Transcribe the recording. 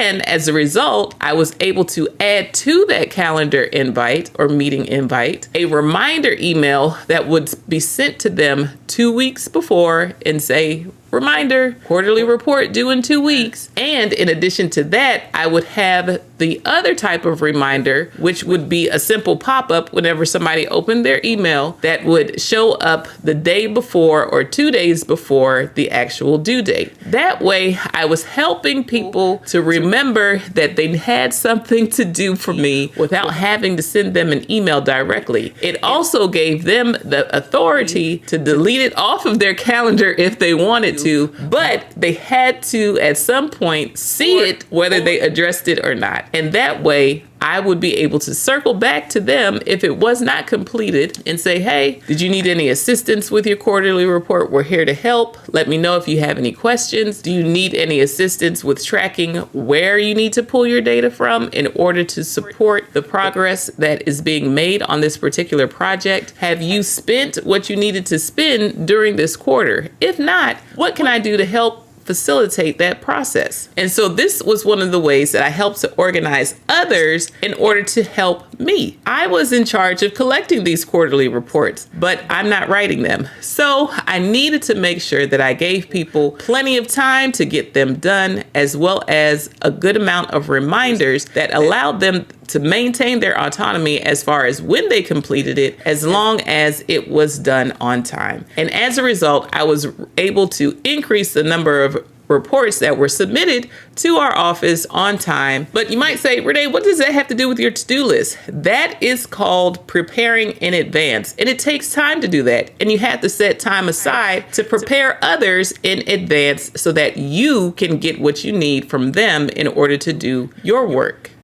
And as a result, I was able to add to that calendar invite or meeting invite a reminder email that would be sent to them 2 weeks before and say, reminder, quarterly report due in 2 weeks. And in addition to that, I would have the other type of reminder, which would be a simple pop-up whenever somebody opened their email that would show up the day before or 2 days before the actual due date. That way, I was helping people to remember that they had something to do for me without having to send them an email directly. It also gave them the authority to delete it off of their calendar if they wanted to, but they had to at some point see it whether they addressed it or not. And that way, I would be able to circle back to them if it was not completed and say, hey, did you need any assistance with your quarterly report? We're here to help. Let me know if you have any questions. Do you need any assistance with tracking where you need to pull your data from in order to support the progress that is being made on this particular project? Have you spent what you needed to spend during this quarter? If not, what can I do to help facilitate that process? And so this was one of the ways that I helped to organize others in order to help me. I was in charge of collecting these quarterly reports, but I'm not writing them. So I needed to make sure that I gave people plenty of time to get them done, as well as a good amount of reminders that allowed them to maintain their autonomy as far as when they completed it, as long as it was done on time. And as a result, I was able to increase the number of reports that were submitted to our office on time. But you might say, Renee, what does that have to do with your to-do list? That is called preparing in advance. And it takes time to do that. And you have to set time aside to prepare others in advance so that you can get what you need from them in order to do your work.